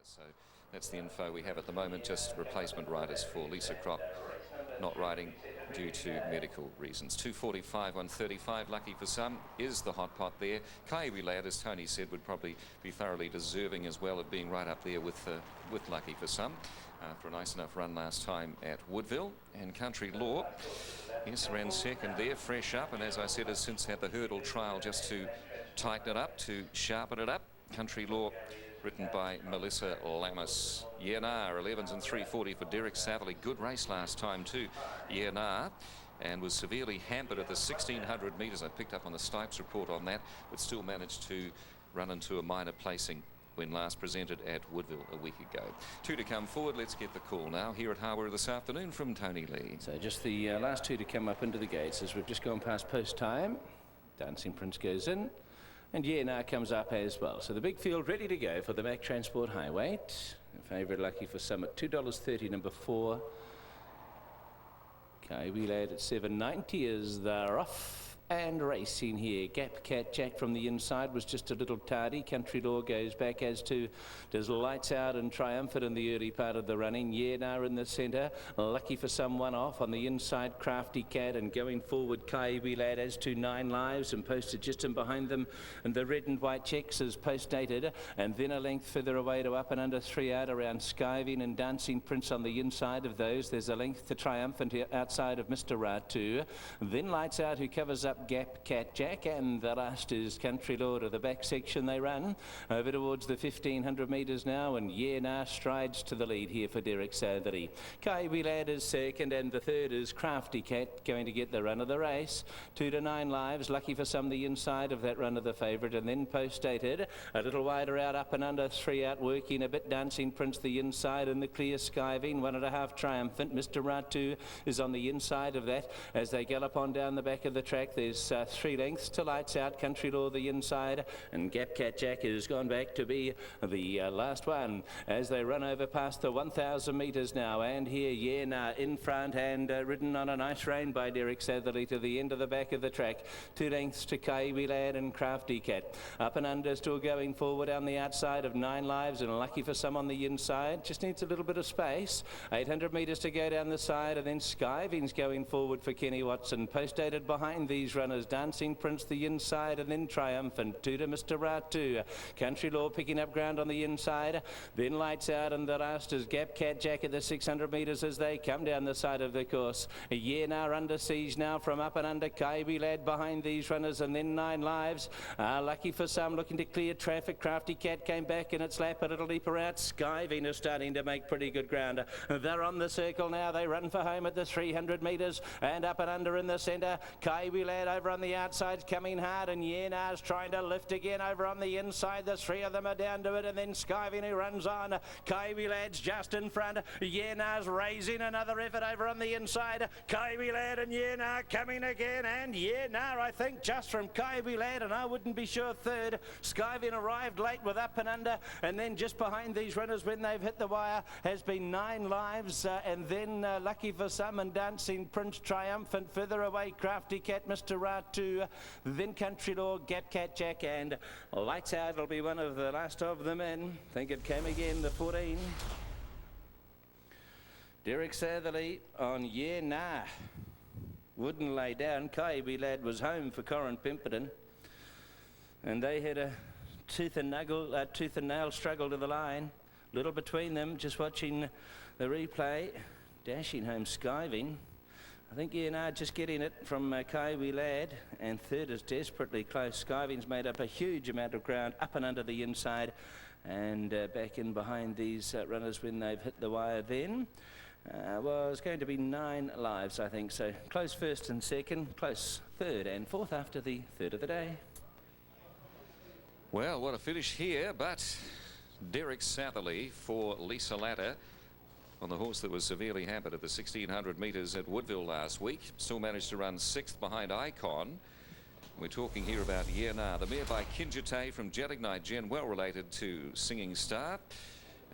So that's the info we have at the moment. Just replacement riders for Lisa Crop not riding due to medical reasons. 2:45, 1:35, lucky for some, is the hot pot there. Kaiwi Lad, as Tony said, would probably be thoroughly deserving as well of being right up there with lucky for some after a nice enough run last time at Woodville. And Country Law, yes, ran second there, fresh up, and as I said, has since had the hurdle trial just to tighten it up, to sharpen it up. Country Law, written by Melissa Lammas. Yenar, 11s and 3:40 for Derek Satherley. Good race last time too, Yenar, and was severely hampered at the 1600 metres. I picked up on the Stipes report on that, but still managed to run into a minor placing when last presented at Woodville a week ago. Two to come forward. Let's get the call now here at Harbour this afternoon from Tony Lee. So just the last two to come up into the gates as we've just gone past post time. Dancing Prince goes in. And now comes up as well. So the big field ready to go for the Mac Transport High Weight. Favourite lucky for some at $2.30, number 4. Kaiwi Lad at $7.90 is the rough and racing here. Gap Cat Jack from the inside was just a little tardy. Country Law goes back as to does Lights Out and Triumphant in the early part of the running. Yenar in the centre. Lucky for some one off on the inside. Crafty Cat, and going forward Kaiwi Lad as to 9 lives and posted just in behind them. And the red and white checks is post-dated. And then a length further away to up and under 3 out around Skiving and Dancing Prince on the inside of those. There's a length to Triumphant here outside of Mr. Ratu. Then Lights Out, who covers up Gap Cat Jack, and the last is Country Law to the back section. They run over towards the 1500 metres now, and Yenar strides to the lead here for Derek Satherley. Kaiwi Lad is second, and the third is Crafty Cat, going to get the run of the race. 2 to 9 lives, lucky for some the inside of that run of the favourite, and then post-dated a little wider out, up and under 3 out, working a bit. Dancing Prince the inside, and the clear Skiving 1.5 Triumphant. Mr. Ratu is on the inside of that as they gallop on down the back of the track. There's 3 lengths to Lights Out, Country Law the inside, and Gap Cat Jack has gone back to be the last one as they run over past the 1000 metres now. And here Yenar in front, and ridden on a nice rein by Derek Satherley to the end of the back of the track. 2 lengths to Kaiwi Lad and Crafty Cat. Up and under still going forward on the outside of 9 lives, and lucky for some on the inside. Just needs a little bit of space. 800 metres to go down the side, and then Skiving's going forward for Kenny Watson. Post-dated behind these runners, Dancing Prince the inside, and then Triumphant. 2 to Mr. Ratu. Country Law picking up ground on the inside. Then Lights Out, and the last is Gap Cat Jack at the 600 metres as they come down the side of the course. A year now under siege now from up and under. Kaiwi Lad behind these runners, and then 9 lives. Lucky for some, looking to clear traffic. Crafty Cat came back in its lap, a little deeper out. Skiving is starting to make pretty good ground. They're on the circle now. They run for home at the 300 metres, and up and under in the centre. Kaiwi Lad over on the outside, coming hard, and Yenar's trying to lift again over on the inside. The 3 of them are down to it, and then Skiving who runs on. Kaiwi Lad's just in front. Yenar's raising another effort over on the inside. Kaiwi Lad and Yenar coming again, and Yenar, I think, just from Kaiwi Lad, and I wouldn't be sure third. Skiving arrived late with up and under, and then just behind these runners when they've hit the wire has been 9 lives, and then lucky for some and Dancing Prince Triumphant. Further away Crafty Cat, Mr. Ratu, then Country Law, Gap Cat Jack, and Lights Out will be one of the last of them in. Think it came again, the 14. Derek Satherley on Yenar. Wouldn't lay down. Kaiwi Lad was home for Corin Pemberton, and they had a tooth and nail struggle to the line. Little between them, just watching the replay. Dashing home Skiving. I think Yenar just getting it from Kaiwi Lad, and third is desperately close. Skiving's made up a huge amount of ground up and under the inside, and back in behind these runners when they've hit the wire then. Was going to be 9 lives, I think. So close first and second, close third and fourth after the third of the day. Well, what a finish here, but Derek Satherley for Lisa Latta on the horse that was severely hampered at the 1600 metres at Woodville last week. Still managed to run 6th behind Icon. We're talking here about Yenar, the mare by Kinjite from Jelignite Jen, well related to Singing Star.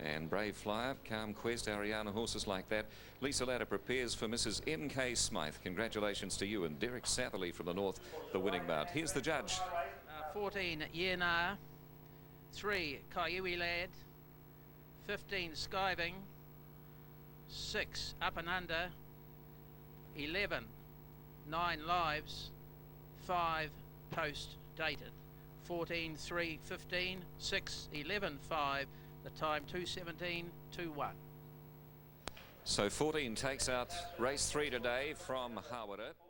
And Brave Flyer, Calm Quest, Ariana, horses like that. Lisa Latta prepares for Mrs. M.K. Smythe. Congratulations to you and Derek Satherley from the north, the winning bout. Here's the judge. 14, Yenar. 3, Kaiwi Lad. 15 skiving, 6 up and under, 11 9 lives, 5 post dated, 14 3 15 6 11 5, the time 2:17 2:1. So 14 takes out race 3 today from HWT.